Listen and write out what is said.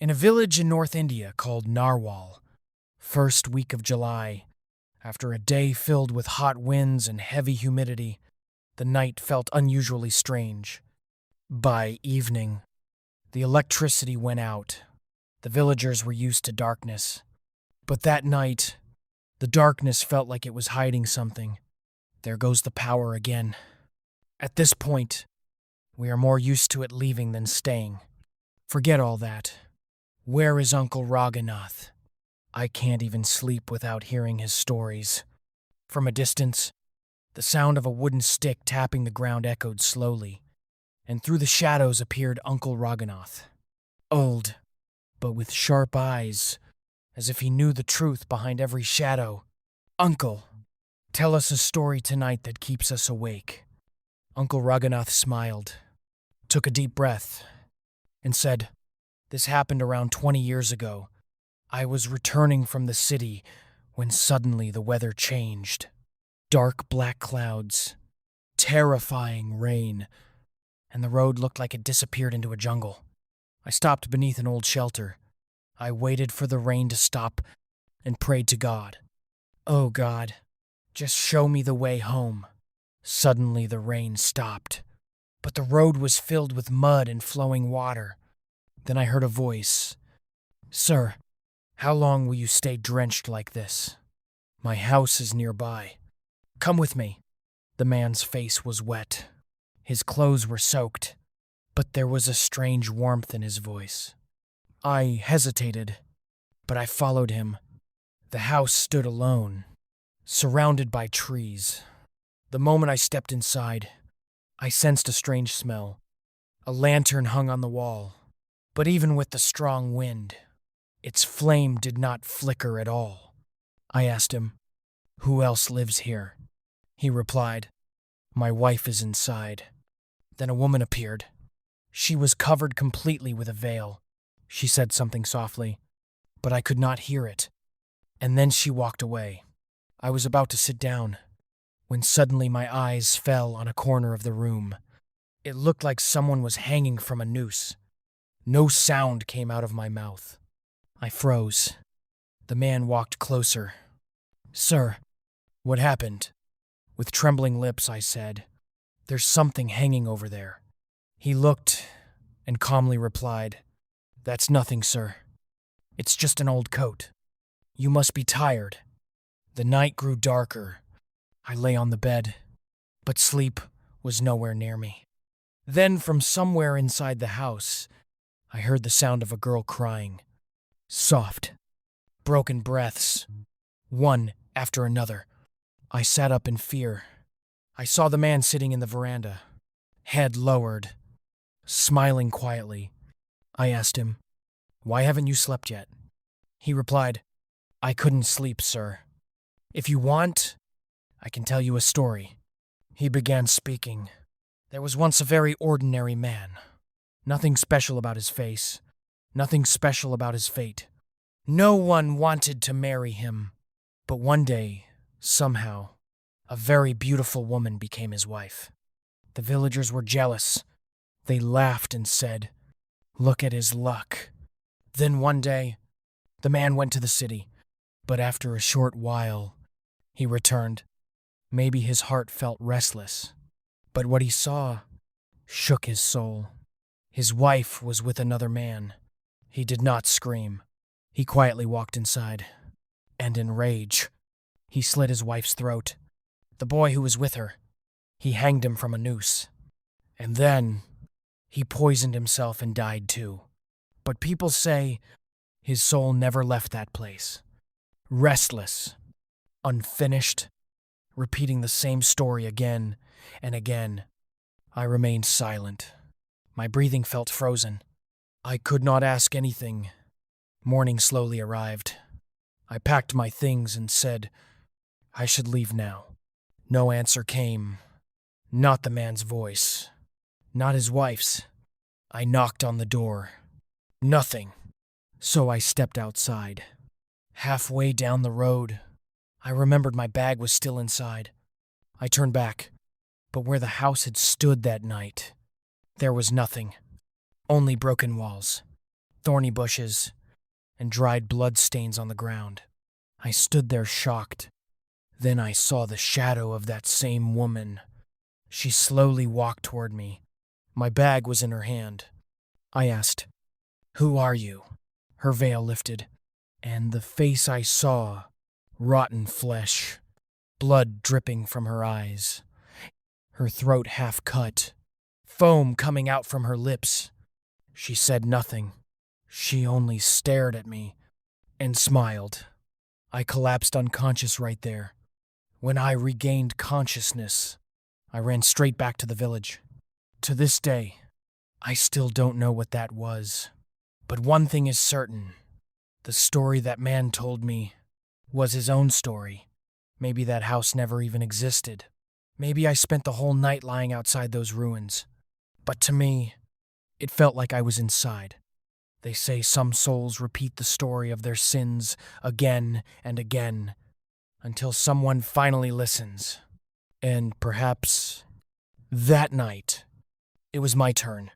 In a village in North India called Narwal, first week of July, after a day filled with hot winds and heavy humidity, the night felt unusually strange. By evening, the electricity went out. The villagers were used to darkness. But that night, the darkness felt like it was hiding something. There goes the power again. At this point, we are more used to it leaving than staying. Forget all that. Where is Uncle Raghunath? I can't even sleep without hearing his stories. From a distance, the sound of a wooden stick tapping the ground echoed slowly, and through the shadows appeared Uncle Raghunath. Old, but with sharp eyes, as if he knew the truth behind every shadow. Uncle, tell us a story tonight that keeps us awake. Uncle Raghunath smiled, took a deep breath, and said, "This happened around 20 years ago. I was returning from the city when suddenly the weather changed. Dark black clouds, terrifying rain, and the road looked like it disappeared into a jungle. I stopped beneath an old shelter. I waited for the rain to stop and prayed to God. Oh God, just show me the way home." Suddenly the rain stopped, but the road was filled with mud and flowing water. Then I heard a voice. "Sir, how long will you stay drenched like this? My house is nearby. Come with me." The man's face was wet. His clothes were soaked, but there was a strange warmth in his voice. I hesitated, but I followed him. The house stood alone, surrounded by trees. The moment I stepped inside, I sensed a strange smell. A lantern hung on the wall, but even with the strong wind, its flame did not flicker at all. I asked him, "Who else lives here?" He replied, "My wife is inside." Then a woman appeared. She was covered completely with a veil. She said something softly, but I could not hear it. And then she walked away. I was about to sit down, when suddenly my eyes fell on a corner of the room. It looked like someone was hanging from a noose. No sound came out of my mouth. I froze. The man walked closer. "Sir, what happened?" With trembling lips, I said, "There's something hanging over there." He looked and calmly replied, "That's nothing, sir. It's just an old coat. You must be tired." The night grew darker. I lay on the bed, but sleep was nowhere near me. Then, from somewhere inside the house, I heard the sound of a girl crying. Soft, broken breaths, one after another. I sat up in fear. I saw the man sitting in the veranda, head lowered, smiling quietly. I asked him, "Why haven't you slept yet?" He replied, "I couldn't sleep, sir. If you want, I can tell you a story." He began speaking. There was once a very ordinary man. Nothing special about his face. Nothing special about his fate. No one wanted to marry him. But one day, somehow, a very beautiful woman became his wife. The villagers were jealous. They laughed and said, "Look at his luck." Then one day, the man went to the city. But after a short while, he returned. Maybe his heart felt restless, but what he saw shook his soul. His wife was with another man. He did not scream. He quietly walked inside, and in rage, he slit his wife's throat. The boy who was with her, he hanged him from a noose. And then, he poisoned himself and died too. But people say his soul never left that place. Restless, unfinished, repeating the same story again and again. I remained silent. My breathing felt frozen. I could not ask anything. Morning slowly arrived. I packed my things and said I should leave now. No answer came. Not the man's voice. Not his wife's. I knocked on the door. Nothing. So I stepped outside. Halfway down the road, I remembered my bag was still inside. I turned back, but where the house had stood that night, there was nothing. Only broken walls. thorny bushes, and dried blood stains on the ground. I stood there shocked. Then I saw the shadow of that same woman. She slowly walked toward me. My bag was in her hand. I asked, "Who are you?" Her veil lifted, and the face I saw, rotten flesh, blood dripping from her eyes, her throat half cut, foam coming out from her lips. She said nothing. She only stared at me and smiled. I collapsed unconscious right there. When I regained consciousness, I ran straight back to the village. To this day, I still don't know what that was. But one thing is certain. The story that man told me was his own story. Maybe that house never even existed. Maybe I spent the whole night lying outside those ruins. But to me, it felt like I was inside. They say some souls repeat the story of their sins again and again until someone finally listens. And perhaps that night, it was my turn.